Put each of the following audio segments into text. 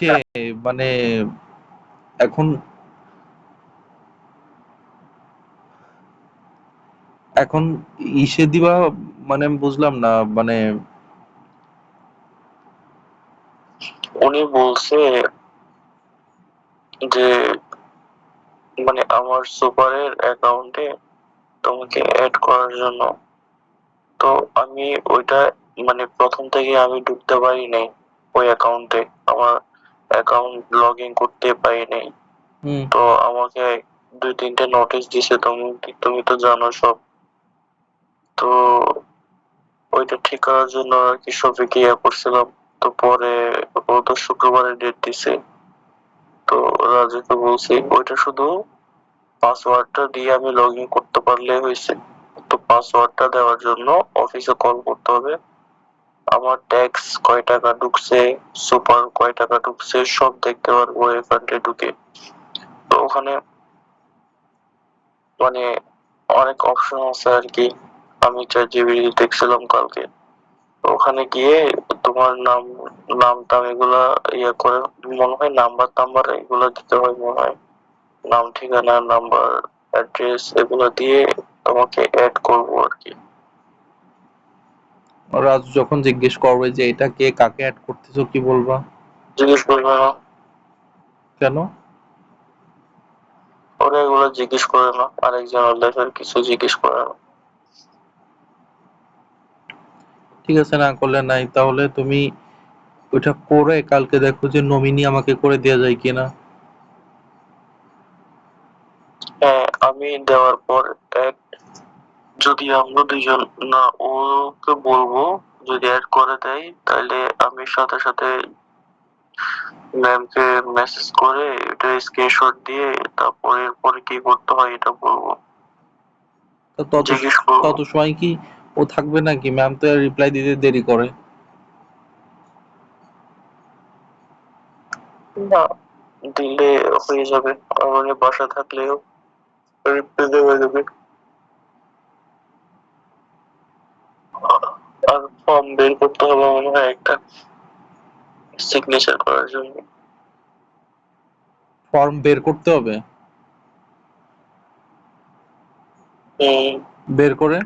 ইসে মানে এখন এখন ইসে দিবা, মানে আমি বুঝলাম না, মানে উনি বলছে যে মানে আমার সুপারের অ্যাকাউন্টে তোমাকে অ্যাড করার জন্য। তো আমি ওইটা মানে প্রথম থেকে আমি ঢুকতে পারি নাই ওই অ্যাকাউন্টে, আমার অ্যাকাউন্ট লগ ইন করতে পারি নাই। হুম, তো আমাকে 2-3টে নোটিশ দিছে, তুমি তুমি তো জানো সব। তো ওইটা ঠিক করার জন্য আর কি সফিকে ইয়ে করছিলাম। তো পরে ও তো শুক্রবারে ডেট দিছে। তো রাজুকে বলছি ওইটা শুধু পাসওয়ার্ডটা দিয়ে আমি লগ ইন করতে পারলে হয়েছে। তো পাসওয়ার্ডটা দেওয়ার জন্য অফিসে কল করতে হবে। আমার ট্যাক্স কয় টাকা ঢুকছে, সুপার কয় টাকা ঢুকছে সব দেখতে পারবো এখানে ঢুকে। তো ওখানে মানে অনেক অপশন আছে আর কি। আমি ChatGPT দেখছিলাম কালকে। তো ওখানে গিয়ে তোমার নাম টাম এগুলা ইয়ে করে মনে হয় নাম্বার টাম্বার এগুলা দিতে হয় মনে হয়। নাম ঠিকানা নাম্বার অ্যাড্রেস এগুলো দিয়ে তোমাকে অ্যাড করবো আর কি। রাজু যখন জিজ্ঞেস করবে যে এটা কে, কাকে অ্যাড করতেছো, কি বলবা? জিজ্ঞেস করবে না, কেন? ওরা এগুলো জিজ্ঞেস করে না, আরেকজনের লাইফের কিছু জিজ্ঞেস করে না। ঠিক আছে, না করলে নাই, তাহলে তুমি ওইটা করে কালকে দেখো যে নমিনি আমাকে করে দেওয়া যায় কিনা। হ্যাঁ, আমি দেওয়ার পর অ্যাড যদি আমরা দুইজন না, ওকে বলবো যদি অ্যাড করে দেয় তাহলে আমি সাথে সাথে ম্যামকে মেসেজ করে এটা স্ক্রিনশট দিয়ে তারপর এরপরে কি করতে হয় এটা বলবো, তো তত জিজ্ঞেস করবো। তত সময় কি ও থাকবে নাকি? ম্যাম তো রিপ্লাই দিতে দেরি করে। না, দিলে হয়ে যাবে, আমার বাসা থাকলেও রিপ্লাই দেওয়া যাবে। আর ফর্ম বের করতে হবে মনে হয় একটা সিগনেচার করার জন্য। ফর্ম বের করতে হবে? বের করে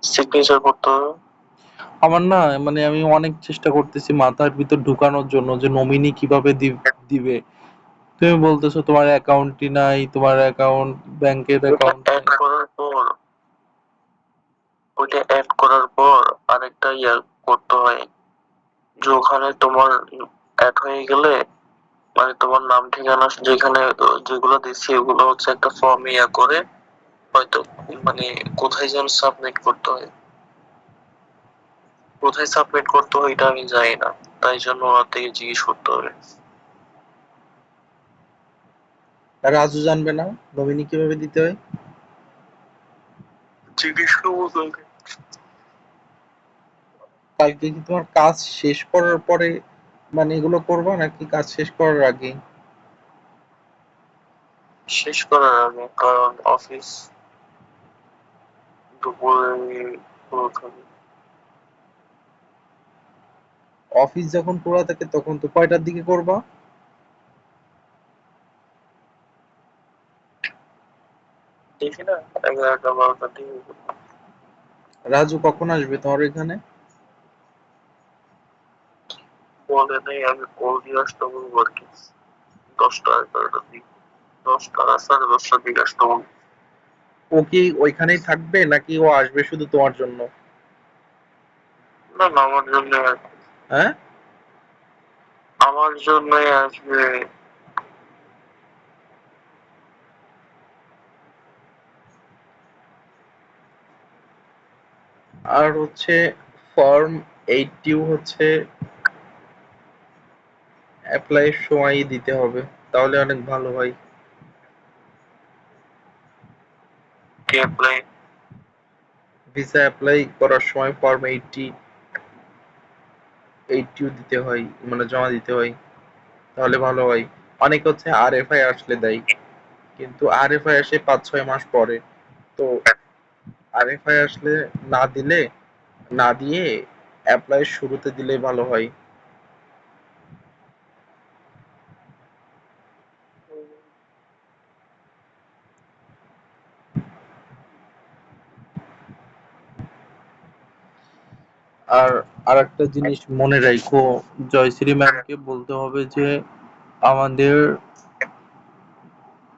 সিগনেচার করতে হবে। আমার না, মানে আমি অনেক চেষ্টা করতেছি মাথার ভিতর ঢুকানোর জন্য যে নমিনি কিভাবে দিবে। তুমি বলতেছো তোমার অ্যাকাউন্টই নাই, তোমার অ্যাকাউন্ট, ব্যাংকের ওটা অ্যাকাউন্ট অ্যাড নাই। করার পর ওইটা অ্যাড করার পর আরেকটা ইয়া করতে হয়, যে ওখানে তোমার অ্যাড হয়ে গেলে মানে তোমার নাম ঠিকানা যেখানে যেগুলো দিচ্ছি ওগুলো হচ্ছে একটা ফর্ম ইয়া করে হয়তো মানে কোথায় যেন সাবমিট করতে হয়, কোথায় সাবমিট করতে হয় এটা আমি জানি না, তাই জন্য ওনার থেকে জিজ্ঞেস করতে হবে। রাজু জানবে না নমিনি কিভাবে দিতে হয়? জিজ্ঞেস করবো তোকে। কালকে কি তোমার কাজ শেষ করার পরে মানে এগুলো করবা, নাকি কাজ শেষ করার আগে? শেষ করার আগে, কারণ অফিস দুপুরে পুরো থাকে। অফিস যখন খোলা থাকে তখন তো কয়টার দিকে করবা? দেখি না, 11টা-12টার দিকে। রাজু কখন আসবে তোমার এখানে? বলে নেই, আমি কল দিয়ে আসতে বলবো আর কি। 10টা-11টার দিকে, 10টা-10:30টার দিকে আসতে বলবো। ও কি ওইখানেই থাকবে নাকি ও আসবে শুধু তোমার জন্য? না না, আমার জন্য, হ্যাঁ? আমার জন্যই আসবে। আর হচ্ছে ফর্ম 80 হচ্ছে অ্যাপ্লাইয়ের সময়ই দিতে হবে, তাহলে অনেক ভালো হয়। কি অ্যাপ্লাই? ভিসা অ্যাপ্লাই করার সময় ফর্ম 80 দিতে হয়, মানে জমা দিতে হয়, তাহলে ভালো হয়। অনেক হচ্ছে আরএফআই আসলে দেয়, কিন্তু আরএফআই আসে 5-6 মাস পরে। তো আরএফআই আসলে না দিলে, না দিয়ে অ্যাপ্লাই শুরুতে দিলেই ভালো হয়। আর আরেকটা জিনিস মনে রাখো, জয়শ্রী ম্যামকে বলতে হবে যে আমাদের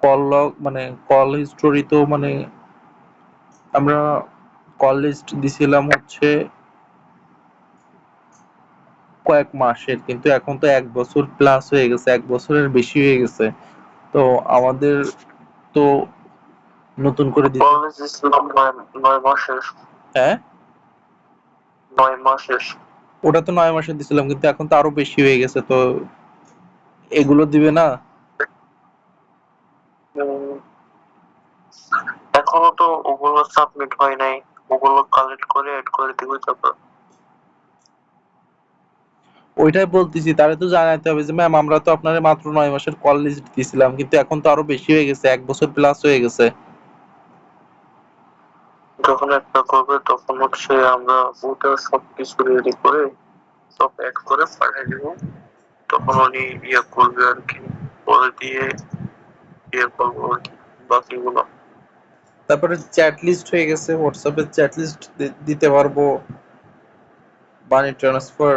কল লগ মানে কল হিস্টোরি তো মানে আমরা কল লিস্ট দিছিলাম হচ্ছে কয়েক মাসের, কিন্তু এখন তো 1 বছর প্লাস হয়ে গেছে, 1 বছরের বেশি হয়ে গেছে। তো আমাদের তো নতুন করে দিতে। কলেজ ইসলাম 9 মাসের। হ্যাঁ, 9 মাসের। ওটা তো 9 মাসে দিছিলাম, কিন্তু এখন তো আরো বেশি হয়ে গেছে, তো এগুলো দিবে না। উম, এখনো তো ওগুলো সাবমিট হয় নাই, ওগুলো কালেক্ট করে এড করে দিব তারপর। ওইটাই বলতেছি, তারে তো জানাইতে হবে যে ম্যাম আমরা তো আপনার মাত্র 9 মাসের কল লিস্ট দিছিলাম, কিন্তু এখন তো আরো বেশি হয়ে গেছে, 1 বছর প্লাস হয়ে গেছে। যখন একটা করবে তখন হচ্ছে আমরা ওটা সবকিছু রেডি করে সব অ্যাড করে পাঠিয়ে দিব, তখন উনি ইয়ে করবে আর কি, পরে দিয়ে ইয়ে করবো আর কি বাকিগুলো। তারপরে চ্যাট লিস্ট হয়ে গেছে, হোয়াটসঅ্যাপে চ্যাট লিস্ট দিতে পারবো, মানি ট্রান্সফার।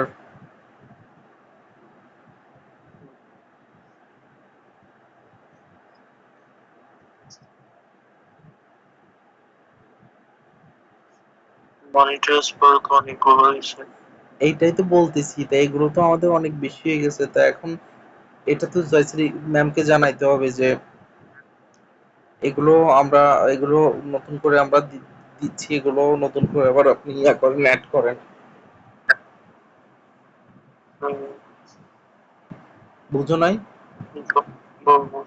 মানি ট্রান্সফার তো অনেকগুলো হয়েছে। এইটাই তো বলতেছি, তাই এগুলো তো আমাদের অনেক বেশি হয়ে গেছে, তা এখন এটা তো জয়শ্রী ম্যামকে জানাইতে হবে যে এগুলো আমরা এগুলো নতুন করে আমরা দিচ্ছি, এগুলো নতুন করে আবার আপনি ইয়া করেন, অ্যাড করেন। হুম, বুঝো নাই? তো বলবো,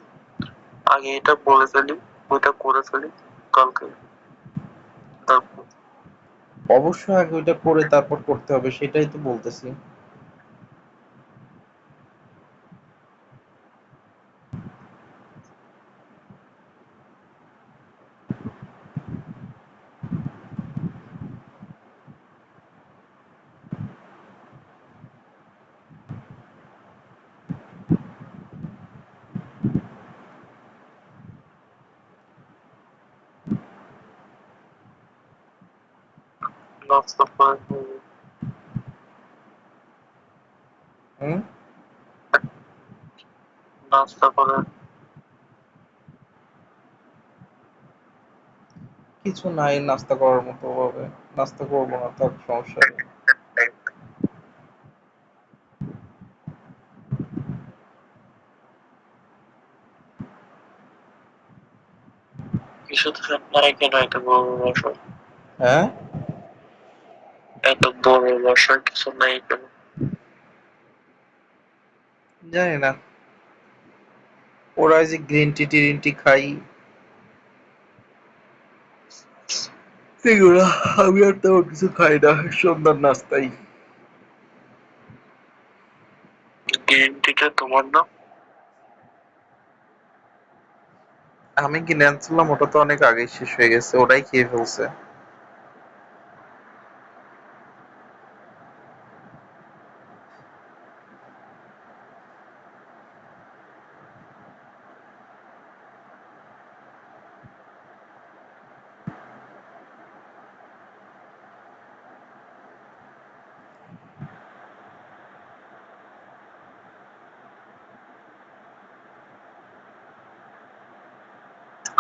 আগে এটা বলে ফেলি, ওইটা করে ফেলি কালকে, তারপর। অবশ্যই আগে ওইটা করে তারপর করতে হবে, সেটাই তো বলতেছি। নাস্তা করে করবো। হুম। নাস্তা করে। কিছু নাই নাস্তা করার মতো ভাবে, নাস্তা করবো না, তার সমস্যা নেই। কিছু তো নাই কেন, এত বড় বাসা, হ্যাঁ, এত বড় বাসার কিছু নাই কেন? জানি না, ওরা যে গ্রিন টি টিরিন টি খাই এগুলো, আমি আর তেমন কিছু খাই না সন্ধ্যার নাস্তাই। গ্রিন টিটা তোমার না? আমি কিনে আনছিলাম, ওটা তো অনেক আগেই শেষ হয়ে গেছে, ওটাই খেয়ে ফেলছে।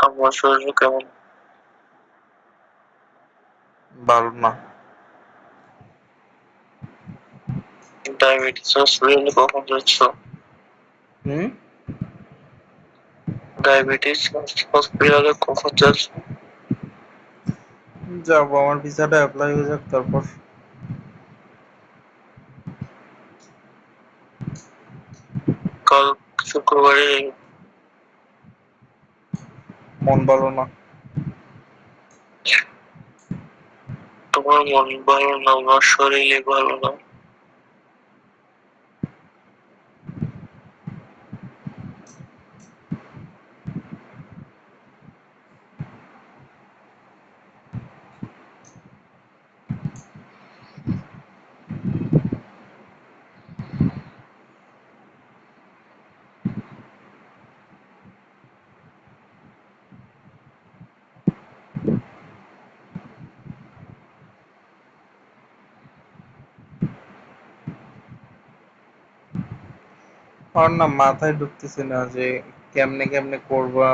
আমার শরীর কেমন? ভালো না। ডায়াবেটিস হসপিটালে কখন যাচ্ছ? হুম। ডায়াবেটিস হসপিটালে কখন যাচ্ছ? যাবো, আমার ভিসাটা অ্যাপ্লাই হয়ে যাক তারপর। কাল শুক্রবারে। মন ভালো না। তোমার মন ভালো না, আমার শরীরে ভালো না। আমার না মাথায় ঢুকতেছে না যে কেমনে কেমনে করবা,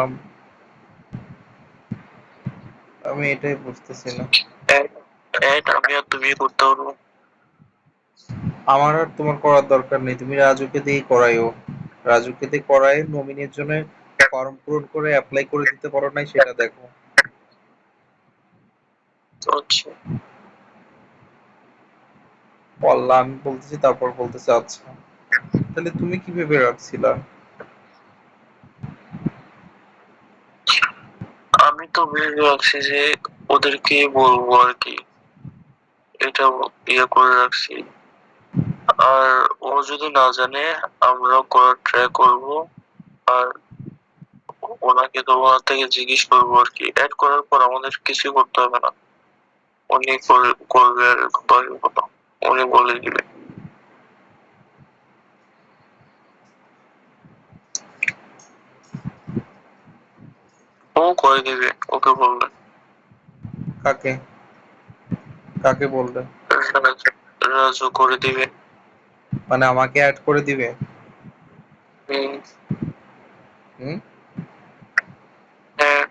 আমি এটাই বুঝতেছি না। অ্যাড অ্যাড আমি আর তুমি করতে পারবো। আমার আর তোমার করার দরকার নেই, তুমি রাজুকে দিয়ে করাইও। রাজুকে দিয়ে করাই নমিনির জন্য ফর্ম পূরণ করে অ্যাপ্লাই করে দিতে পারো নাই সেটা দেখো। আচ্ছা, বললাম আমি বলতেছি, তারপর বলতেছে আচ্ছা। তাহলে তুমি কি ভেবে রাখছিলা? আমি তো ভেবে রাখছি যে ওদেরকে বলবো আর কি, এটা ইয়ে করে রাখছি। আর ও যদি না জানে আমরা করার ট্রাই করব। আর ওনাকে তোমার থেকে জিজ্ঞেস করবো আর কি, অ্যাড করার পর আমাদের কিছু করতে হবে না, উনি করবে আর বাকি কথা উনি বলে দিবে। ও করে দিবে, ওকে বললে। কাকে? কাকে বলবে? রাজু রাজু করে দিবে। মানে আমাকে অ্যাড করে দিবে? হুম, হুম। হ্যাঁ।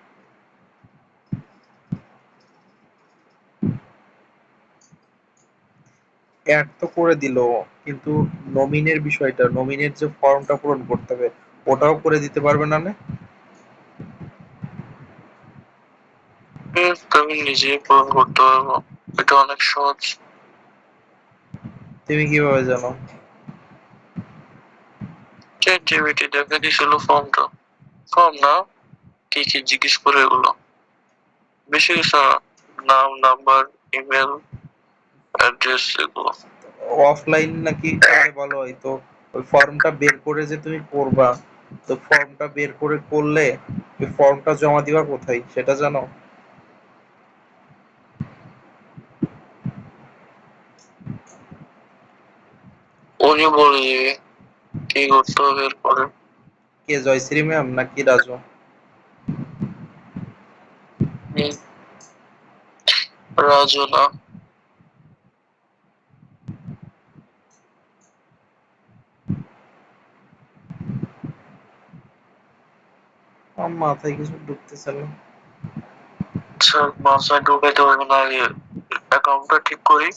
অ্যাড তো করে দিলো, কিন্তু নমিনের বিষয়টা, নমিনের যে ফর্মটা পূরণ করতে হবে ওটাও করে দিতে পারবে না? না, আমি নিজেই পূরণ করতে পারবো, এটা অনেক সহজ। তুমি কিভাবে জানো? চ্যাট জিপিটি দেখে দিছিল ফর্মটা। ফর্ম না, কি কি জিজ্ঞেস করে এগুলো, বেশি কিছু না। নাম, নাম্বার, ইমেল, অ্যাড্রেস এগুলো। অফলাইন নাকি করলে ভালো হয় তো? ওই ফর্মটা বের করে যে তুমি করবা, তো ফর্মটা বের করে করলে ওই ফর্মটা জমা দিবা কোথায় সেটা জানো? উনি বলে দিবে কি করতে হবে এরপরে। কে, জয়শ্রী ম্যাম নাকি রাজু? হুম, রাজু না। আমার মাথায় কিছু ঢুকতেছে না। আচ্ছা, মাথায় ঢুকাইতে পারবো না, আগে অ্যাকাউন্টটা ঠিক করি।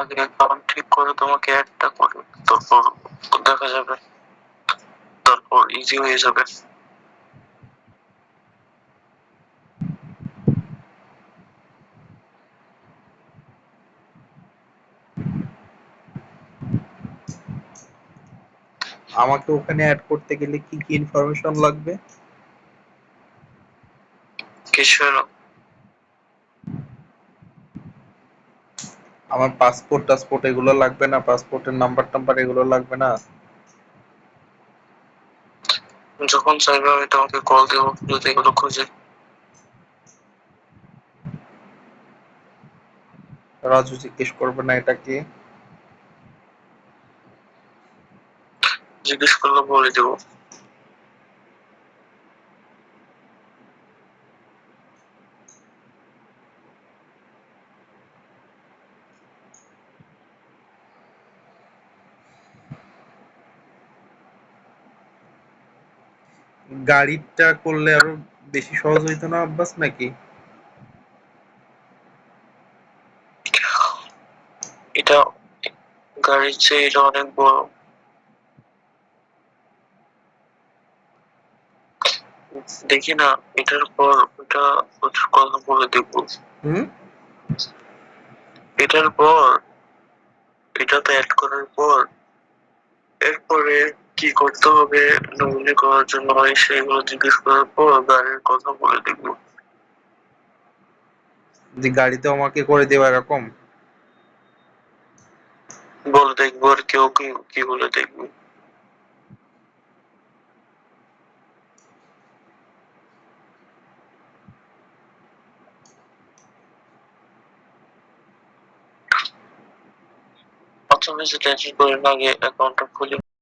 আগে অ্যাকাউন্ট ঠিক করে তোমাকে অ্যাডটা করি, তারপর দেখা যাবে, তারপর ইজি হয়ে যাবে। আমাকে ওখানে অ্যাড করতে গেলে কি কি ইনফরমেশন লাগবে? কিছু না। আমার পাসপোর্ট টাসপোর্ট এগুলো লাগবে না? পাসপোর্টের নাম্বার টাম্বার এগুলো লাগবে না? যখন চাইবে আমি তোমাকে কল দেবো যদি এগুলো খুঁজে। রাজু জিজ্ঞেস করবে না এটা কি? জিজ্ঞেস করলে বলে দেবো। গাড়িটা করলে আরো বেশি সহজ হইতো না আব্বাস, নাকি? এটা গাড়ির চেয়ে এটা অনেক বড়। দেখি না, এটার পর ওটা ওটার কথা বলে দেখবো। হুম। এটার পর এটাতে অ্যাড করার পর এরপরে কি করতে হবে, নমিনি করার জন্য হয় সেগুলো জিজ্ঞেস করার পর গাড়ির কথা বলে দেখবো। যে গাড়িতে আমাকে করে দেবে এরকম? বলে দেখবো আর কেউ কি কি বলে দেখবো। আচ্ছা, বেশি টেনশন করেন না, আগে অ্যাকাউন্টটা খুলি।